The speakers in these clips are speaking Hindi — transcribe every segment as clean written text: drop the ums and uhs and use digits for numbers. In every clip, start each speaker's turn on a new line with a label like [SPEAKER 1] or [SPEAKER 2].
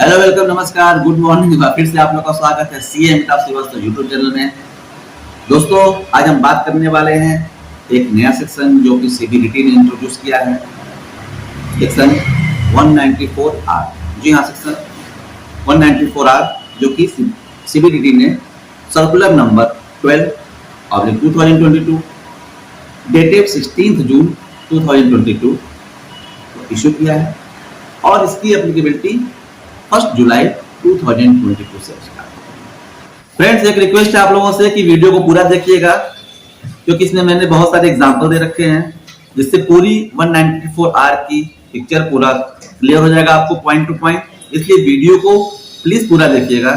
[SPEAKER 1] हेलो, वेलकम, नमस्कार, गुड मॉर्निंग। फिर से आप लोग का स्वागत है CA Amitabh Shrivastava YouTube channel में। दोस्तों, आज हम बात करने वाले हैं एक नया सेक्शन जो कि सीबीडीटी ने इंट्रोड्यूस किया है, सेक्शन 194R। जी हाँ, सेक्शन 194R जो कि सीबीडीटी ने सर्कुलर नंबर 12/2022 डेटेड 16 जून 2022 इशू किया है और इसकी एप्लीकेबिलिटी 1 जुलाई 2022 से स्टार्ट होगा। फ्रेंड्स, एक रिक्वेस्ट है आप लोगों से कि वीडियो को पूरा देखिएगा, क्योंकि इसमें मैंने बहुत सारे एग्जांपल दे रखे हैं जिससे पूरी 194R की पिक्चर पूरा क्लियर हो जाएगा आपको पॉइंट टू पॉइंट। इसलिए वीडियो को प्लीज पूरा देखिएगा।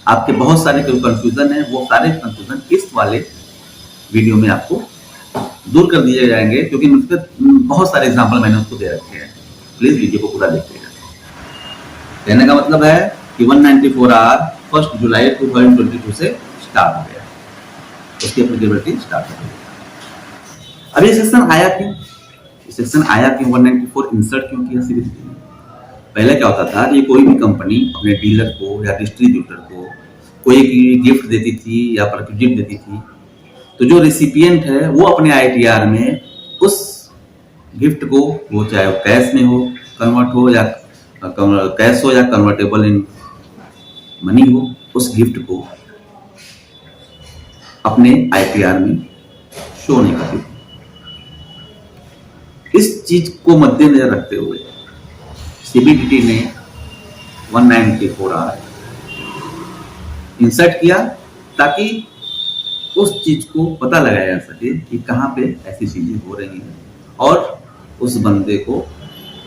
[SPEAKER 1] आपके बहुत सारे कंफ्यूजन है, वो सारे कंफ्यूजन इस वाले वीडियो में आपको दूर कर दिए जाएंगे, क्योंकि मुझसे बहुत सारे एग्जाम्पल मैंने उसको दे रखे हैं। प्लीज वीडियो को पूरा देखिएगा। कहने का मतलब है कि 194R 1 जुलाई 2022 से स्टार्ट हो गया, उसकी एप्लीकेबिलिटी स्टार्ट हो गई। अब ये सेक्शन आया क्यों? ये सेक्शन आया क्यों? 194 इंसर्ट क्यों किया सीबीडीटी ने? पहले क्या होता था कि कोई भी कंपनी अपने डीलर को या डिस्ट्रीब्यूटर को कोई गिफ्ट देती थी या परक्विजिट देती थी, तो जो रिसिपिएंट है वो अपने आईटीआर में उस गिफ्ट को, वो चाहे कैश में हो कन्वर्ट हो या कैश हो या कन्वर्टेबल इन मनी हो, उस गिफ्ट को अपने आईटीआर में शो नहीं करती थी। इस चीज को मद्देनजर रखते हुए सीबीडीटी ने 194R इंसर्ट किया, ताकि उस चीज को पता लगाया जा सके कि कहां पे ऐसी चीजें हो रही हैं और उस बंदे को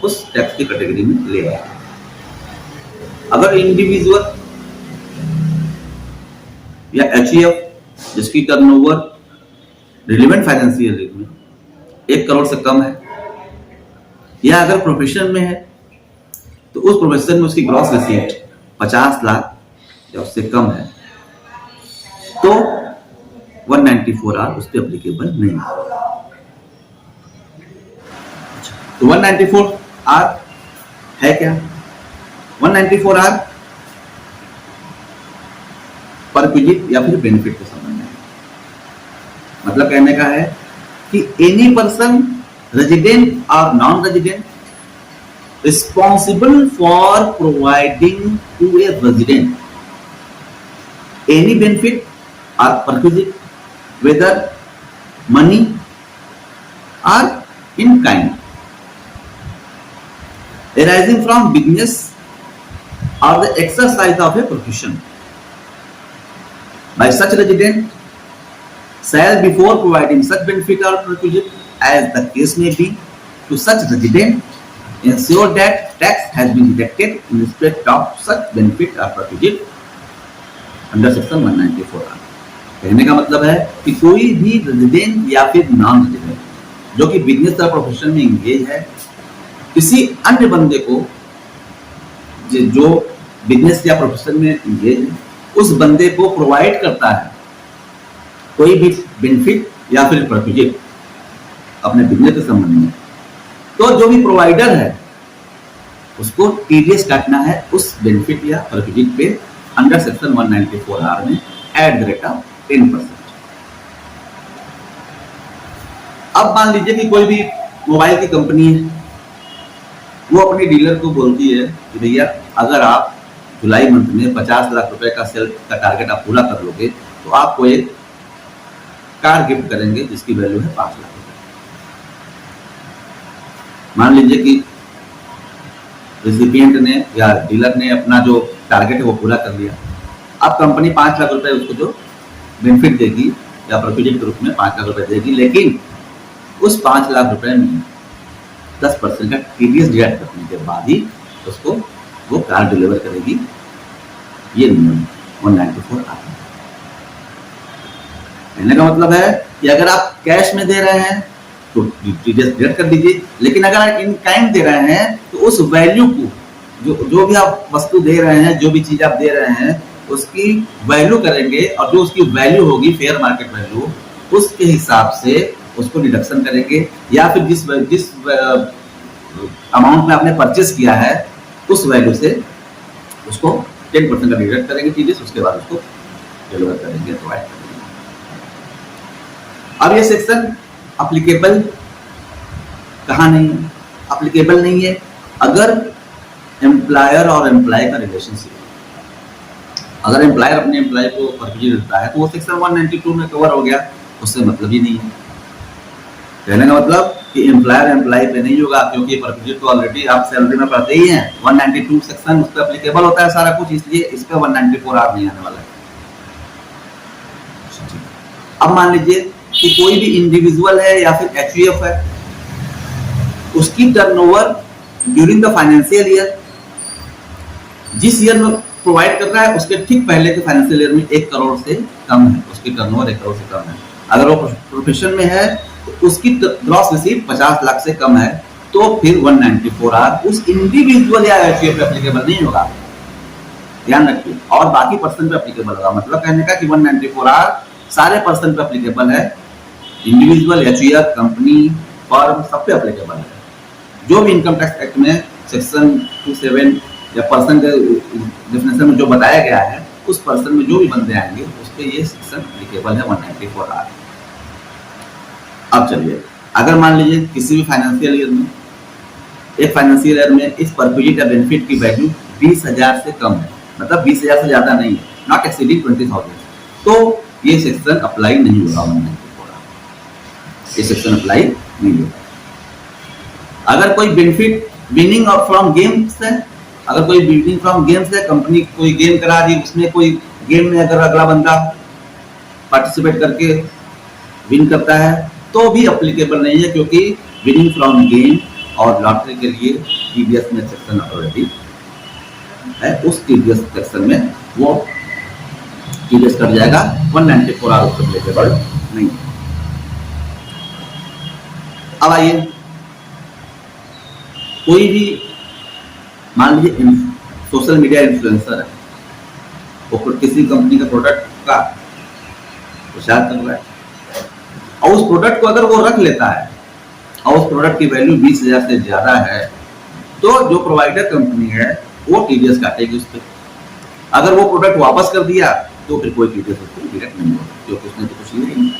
[SPEAKER 1] उस टैक्स की कैटेगरी में ले आया। अगर इंडिविजुअल या एचईएफ जिसकी टर्नओवर रिलेवेंट फाइनेंशियल ईयर में 1 करोड़ से कम है, या अगर प्रोफेशन में है तो उस प्रोफेशन में उसकी ग्रॉस रिसीट 50 लाख या उससे कम है, तो 194R उस पर एप्लीकेबल नहीं है। तो 194R है क्या? 194R परक्विजिट या फिर बेनिफिट के संबंध में, मतलब कहने का है कि any person resident or non resident responsible for providing to a resident any benefit or perquisite whether money or in kind arising from business or the exercise of a profession by such resident shall, before providing such benefit or perquisite as the case may be to such resident, ensure that tax has been deducted in respect of such benefit or perquisite under section 194R। कहने का मतलब है कि कोई भी रेजिडेंट या फिर नॉन रेजिडेंट जो कि बिजनेस या प्रोफेशन में इंगेज है, किसी अन्य बंदे को जो बिजनेस या प्रोफेशन में इंगेज है, उस बंदे को प्रोवाइड करता है कोई भी बेनिफिट या फिर परक्विजिट अपने बिजनेस के संबंध में, तो जो भी प्रोवाइडर है उसको टीडीएस काटना है उस बेनिफिट या परक्विजिट पे अंडर सेक्शन 194R में एट द रेट ऑफ 10%। अब मान लीजिए कि कोई भी मोबाइल की कंपनी है, वो अपने डीलर को बोलती है कि भैया अगर आप जुलाई मंथ में 50 लाख रुपए का सेल का टारगेट आप पूरा कर लोगे तो आपको एक कार गिफ्ट करेंगे जिसकी वैल्यू है 5 लाख रुपए। मान लीजिए कि रेसिपिएंट ने या डीलर ने अपना जो टारगेट है वो पूरा कर लिया। अब कंपनी 5 लाख रुपए उसको जो बेनिफिट देगी या परक्विजिट के रूप में 5 लाख रुपए देगी, लेकिन उस 5 लाख रुपए में 10% का टीडीएस डिडक्ट करने के बाद ही उसको वो कार डिलीवर करेगी। ये नियम 194R। कहने का मतलब है कि अगर आप कैश में दे रहे हैं तो टीडीएस डिडक्ट कर दीजिए, लेकिन अगर आप इन काइंड दे रहे हैं तो उस वैल्यू को जो भी आप वस्तु दे रहे हैं, जो भी चीज आप दे रहे हैं, उसकी वैल्यू करेंगे और जो उसकी वैल्यू होगी फेयर मार्केट वैल्यू, उसके हिसाब से उसको डिडक्शन करेंगे, या फिर जिस अमाउंट में आपने परचेस किया है उस वैल्यू से उसको 10% का डिडक्ट करेंगे टीडीएस, उसके बाद उसको डिलीवर करेंगे, प्रोवाइड करेंगे। अब ये सेक्शन अप्लीकेबल कहाँ नहीं है? अप्लीकेबल नहीं है अगर एम्प्लॉयर और एम्प्लॉय का रिलेशनशिप, अगर एम्प्लॉयर अपने एम्प्लॉय को परक्विजिट देता है तो वो सेक्शन 192 में कवर हो गया, उससे मतलब ही नहीं है। कहने का मतलब कि एम्प्लॉयर एम्प्लॉय पे नहीं होगा, क्योंकि परक्विजिट तो ऑलरेडी आप सैलरी में पढ़ते ही हैं, 192 सेक्शन उस पर एप्लीकेबल होता है सारा कुछ, इसलिए इस पर 194 नहीं आने वाला है। अब मान लीजिए कि कोई भी इंडिविजुअल है या फिर एचयूएफ है, उसकी turnover during the financial year, जिस ईयर में प्रोवाइड कर रहा है उसके ठीक पहले के फाइनेंशियल ईयर में 1 करोड़ से कम है, उसकी टर्नओवर 1 करोड़ से कम है। अगर वो प्रोफेशन में है तो उसकी ग्रॉस रिसीट 50 लाख से कम है, तो फिर 194R उस इंडिविजुअल या एचयूएफ पे एप्लीकेबल नहीं होगा, ध्यान रखिए। और बाकी पर्सन पे एप्लीकेबल होगा। मतलब कहने का कि 194R सारे पर्सन पे एप्लीकेबल है, इंडिविजुअल, एचयूएफ, कंपनी, फर्म, सब पे एप्लीकेबल है। जो भी इनकम टैक्स एक्ट में सेक्शन 27 या पर्सन के डेफिनेशन में जो बताया गया है, उस पर्सन में जो भी बंदे आएंगे उस पर ये सेक्शन एप्लीकेबल है 194R। अब चलिए, अगर मान लीजिए किसी भी फाइनेंशियल ईयर में, एक फाइनेंशियल ईयर में इस परक्विजिट या बेनिफिट की वैल्यू 20,000 से कम है, मतलब 20,000 से ज्यादा नहीं है, नॉट एक्सीडिंग 20,000, तो ये सेक्शन अप्लाई नहीं होगा 194R, ये सेक्शन अप्लाई नहीं होगा। अगर कोई बेनिफिट विनिंग फ्रॉम गेम्स है, अगर कोई विनिंग फ्रॉम गेम्स है, कंपनी कोई गेम करा दी, उसमें कोई गेम में अगर अगला बंदा पार्टिसिपेट करके विन करता है तो भी एप्लीकेबल नहीं है, क्योंकि विनिंग फ्रॉम गेम और लॉटरी के लिए टीडीएस में सेक्शन ऑलरेडी है, उस टीडीएस सेक्शन में वो टीडीएस कट जाएगा, 194R एप्लीकेबल नहीं। अब आइए, कोई भी मान लीजिए सोशल मीडिया इन्फ्लुएंसर है, वो किसी कंपनी का प्रोडक्ट का प्रचार कर रहा है और उस प्रोडक्ट को अगर वो रख लेता है और उस प्रोडक्ट की वैल्यू 20,000 से ज्यादा है, तो जो प्रोवाइडर कंपनी है वो टीडीएस काटेगी उस पर। अगर वो प्रोडक्ट वापस कर दिया तो फिर कोई टीडीएस उसको डायरेक्ट नहीं होगा, क्योंकि उसने तो कुछ लिया ही नहीं।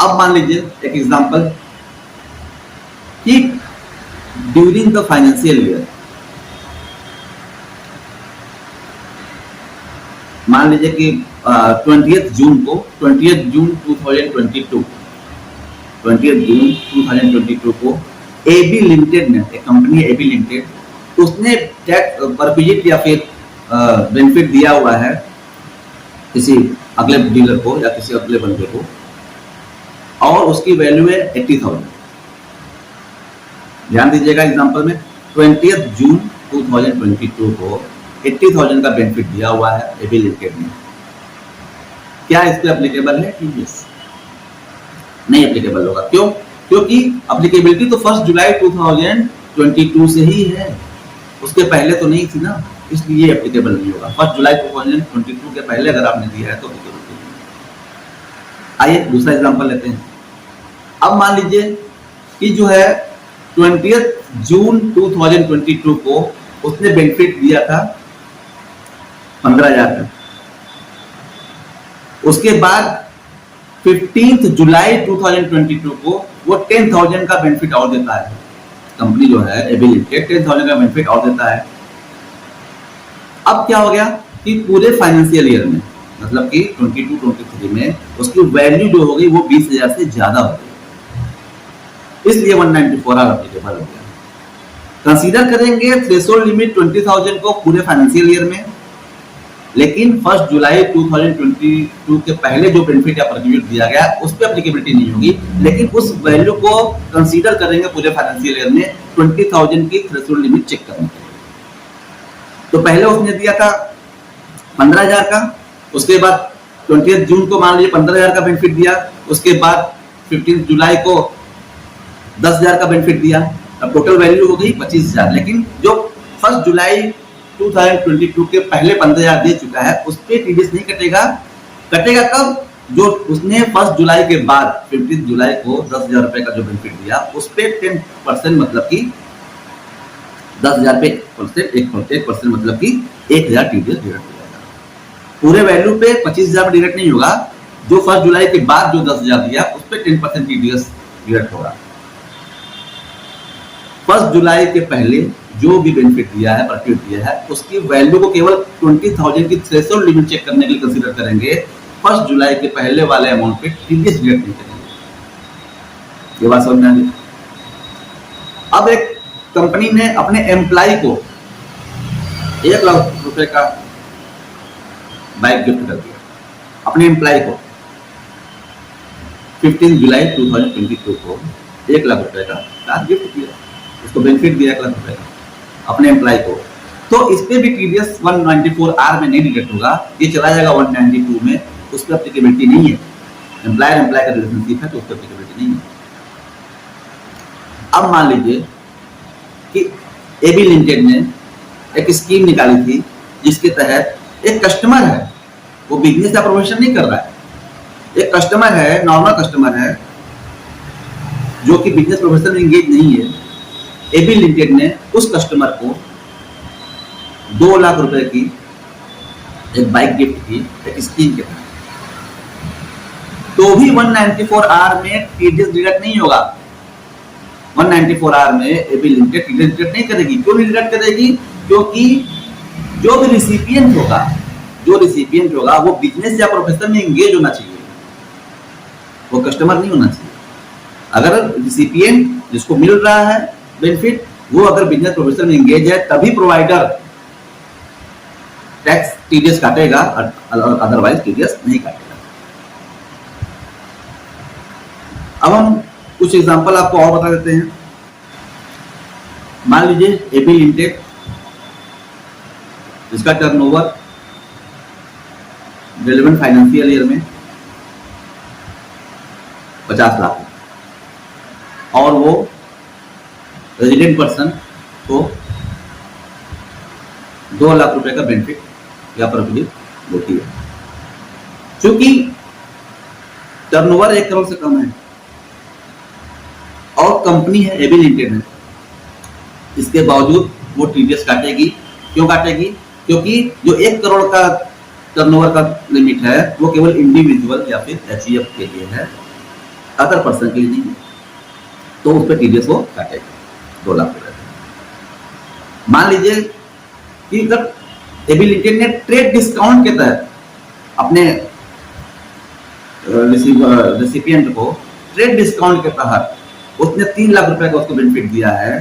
[SPEAKER 1] अब मान लीजिए एक एग्जांपल कि ड्यूरिंग द फाइनेंशियल ईयर, मान लीजिए कि 20 जून 2022 को एबी लिमिटेड ने, एक कंपनी एबी लिमिटेड, उसने परक्विजिट या फिर बेनिफिट दिया हुआ है किसी अगले डीलर को या किसी अगले बंदे को, और उसकी वैल्यू है 80,000। ध्यान दीजिएगा, एग्जांपल में 20 जून 2022 को 80,000 का बेनिफिट दिया हुआ है एबी लिमिटेड ने। क्या इस पे एप्लीकेबल है टीडीएस? नहीं एप्लीकेबल होगा। क्यों? क्योंकि एप्लीकेबिलिटी तो 1 जुलाई 2022 से ही है, उसके पहले तो नहीं थी ना, इसलिए एप्लीकेबल नहीं होगा। 1 जुलाई 2022 के पहले अगर आपने दिया है तो एप्लीकेबल नहीं। आइए दूसरा एग्जांपल लेते हैं। अब मान लीजिए कि जो है 20 जून 2022 को उसने बेनिफिट दिया था 15,000 का, उसके बाद 15 जुलाई 2022 को वो 10,000 का बेनिफिट और देता है। कंपनी जो है एबी लिमिटेड 10,000 का बेनिफिट और देता है। अब क्या हो गया कि पूरे फाइनेंशियल ईयर में, मतलब कि 22-23 में उसकी वैल्यू जो होगी वो 20,000 से ज्यादा हो गई, इसलिए 194R एप्लीकेबल हो गया। कंसीडर करेंगे थ्रेशोल्ड लिमिट 20,000 को पूरे फाइनेंशियल ईयर में, लेकिन 1 जुलाई 2022 के पहले जो बेनिफिट या परक्विजिट दिया गया उस पर एप्लीकेबिलिटी नहीं होगी, लेकिन उस वैल्यू को कंसीडर करेंगे पूरे फाइनेंशियल ईयर में 20,000 की थ्रेशोल्ड लिमिट चेक करने के लिए। तो पहले उसने दिया था 15,000 का, उसके बाद 20 जून को मान लीजिए 15,000 का बेनिफिट दिया, उसके बाद 15 जुलाई को 10,000 का बेनिफिट दिया, अब टोटल वैल्यू हो गई 25,000। लेकिन जो 1 जुलाई 2022 के पहले 15,000 दे चुका है उस पर टीडीएस नहीं कटेगा। कटेगा कब? जो उसने 1 जुलाई के बाद 15 जुलाई को 10,000 रुपए का जो बेनिफिट दिया उस पर 10% मतलब कि 10,000 पे 1% मतलब कि 1,000 टीडीएस डिडक्ट हो जाएगा। पूरे वैल्यू पे 25,000 में डिडक्ट नहीं होगा, जो 1 जुलाई के बाद जो 10,000 दिया उस पर 10% टीडीएस डिडक्ट होगा। 1 जुलाई के पहले जो भी बेनिफिट दिया है, परफिट दिया है, उसकी वैल्यू को केवल 20,000 की थ्रेशोल्ड लिमिट चेक करने के लिए कंसीडर करेंगे। 1 जुलाई के पहले वाले अमाउंट पे टीडीएस डिडक्ट नहीं करेंगे। ये बात समझ में आ गई। अब एक कंपनी ने अपने एम्प्लॉय को 1 लाख रुपए का बाइक गिफ्ट कर दिया। अपने एम्प्लॉय को 15 जुलाई 2022 को 1 लाख रुपए का कार गिफ्ट किया, उसको बेनिफिट दिया 1 लाख रुपए का अपने एम्प्लॉय को। तो इस पे भी टीडीएस 194R में नहीं डिडक्ट होगा, ये चला जाएगा 192 में, उस पर एप्लीकेबिलिटी नहीं है। एम्प्लॉयर एम्प्लॉय का रिलेशनशिप है तो उस पर एप्लीकेबिलिटी नहीं है। अब मान लीजिए कि एबी लिमिटेड ने एक स्कीम निकाली थी जिसके तहत एक कस्टमर है, वो बिजनेस या प्रोफेशन नहीं कर रहा है, एक कस्टमर है, नॉर्मल कस्टमर है जो कि बिजनेस प्रोफेशन में एंगेज नहीं है। एबी लिमिटेड ने उस कस्टमर को 2 लाख रुपए की एक बाइक गिफ्ट की एक स्कीम के तहत, तो भी 194R में टीडीएस डिडक्ट नहीं होगा। 194R में एबी लिमिटेड टीडीएस डिडक्ट नहीं करेगी। क्यों नहीं डिडक्ट करेगी? क्योंकि जो भी रिसिपिएंट होगा वो बिजनेस या प्रोफेशन में एंगेज होना चाहिए, वो कस्टमर नहीं होना चाहिए। अगर रिसिपिएंट जिसको मिल रहा है बेनिफिट वो अगर बिजनेस प्रोफेशन में एंगेज है तभी प्रोवाइडर टैक्स टीडीएस काटेगा, अदरवाइज टीडीएस नहीं काटेगा। अब हम कुछ एग्जांपल आपको और बता देते हैं। मान लीजिए एबी लिमिटेड जिसका टर्नओवर रेलेवेंट फाइनेंशियल ईयर में 50 लाख है और वो रेजिडेंट पर्सन को 2 लाख रुपए का बेनिफिट या प्रोविजन देती है। क्योंकि टर्नओवर 1 करोड़ से कम है और कंपनी है एबी लिमिटेड है, इसके बावजूद वो टीडीएस काटेगी। क्यों काटेगी? क्योंकि जो 1 करोड़ का टर्नओवर का लिमिट है वो केवल इंडिविजुअल या फिर एचईएफ के लिए है, अदर पर्सन के लिए नहीं है, तो उस पर टीडीएस वो काटेगा 2 लाख रुपए। मान लीजिए कि अगर एबी लिमिटेड ने ट्रेड डिस्काउंट के तहत अपने रिसिपिएंट को ट्रेड डिस्काउंट के तहत उसने 3 लाख रुपए का उसको बेनिफिट दिया है,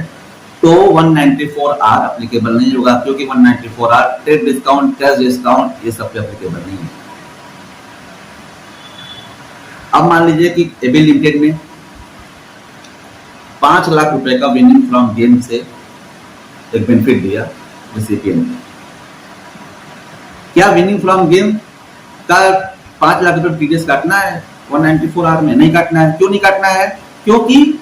[SPEAKER 1] तो 194R एप्लीकेबल नहीं होगा। क्योंकि 194R trade discount, cash discount ये सब पे एप्लीकेबल नहीं है। अब मान लीजिए कि एबी लिमिटेड ने 5 लाख रुपए का विनिंग फ्रॉम गेम से एक बेनिफिट दिया रिसिपिएंट को। क्या विनिंग फ्रॉम गेम का 5 लाख रुपए टीडीएस काटना है 194R में? नहीं काटना है। क्यों नहीं काटना है? क्योंकि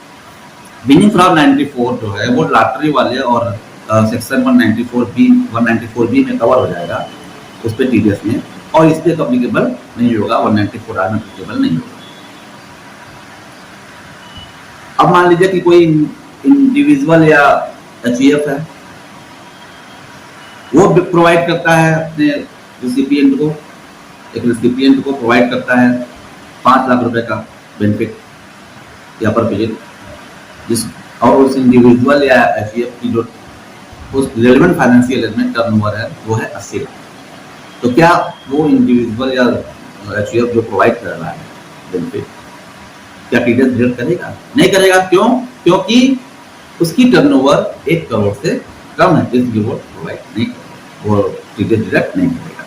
[SPEAKER 1] विनिंग फ्रॉम 94 जो है वो लॉटरी वाले और सेक्शन 194B में कवर हो जाएगा उस पर टीडीएस में, और इस पे एप्लीकेबल नहीं होगा, 194R में एप्लीकेबल नहीं होगा। अब मान लीजिए कि कोई इंडिविजुअल या एचईएफ है, वो प्रोवाइड करता है अपने रिसिपिएंट को, एक रिसिपिएंट को प्रोवाइड करता है 5 लाख रुपए का बेनिफिट या प्रोविजन, जिस और उस इंडिविजुअल या एचईएफ की जो उस रेलेवेंट फाइनेंशियल ईयर में टर्नओवर है वो है 80 लाख। तो क्या वो इंडिविजुअल या एचईएफ जो प्रोवाइड कर रहा है बेनिफिट क्या टीडीएस डिडक्ट करेगा? नहीं करेगा। क्यों? क्योंकि उसकी टर्नओवर 1 करोड़ से कम है, इसलिए वो प्रोवाइड नहीं, वो टीडीएस डिडक्ट नहीं करेगा।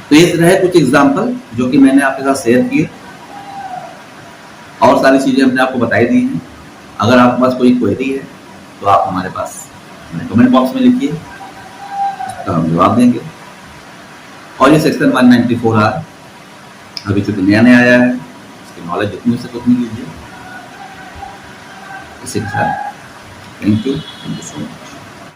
[SPEAKER 1] तो ये रहे कुछ एग्जांपल जो कि मैंने आपके साथ शेयर किए, और सारी चीजें हमने आपको बताई दी हैं। अगर आपके पास कोई क्वेरी है तो आप हमारे पास कमेंट बॉक्स में लिखिए, उसका हम जवाब देंगे। और ये सेक्शन 194R अभी चूंकि नया आया है, इसकी नॉलेज जितनी हो सके उतनी लीजिए। इसी के साथ थैंक यू सो मच।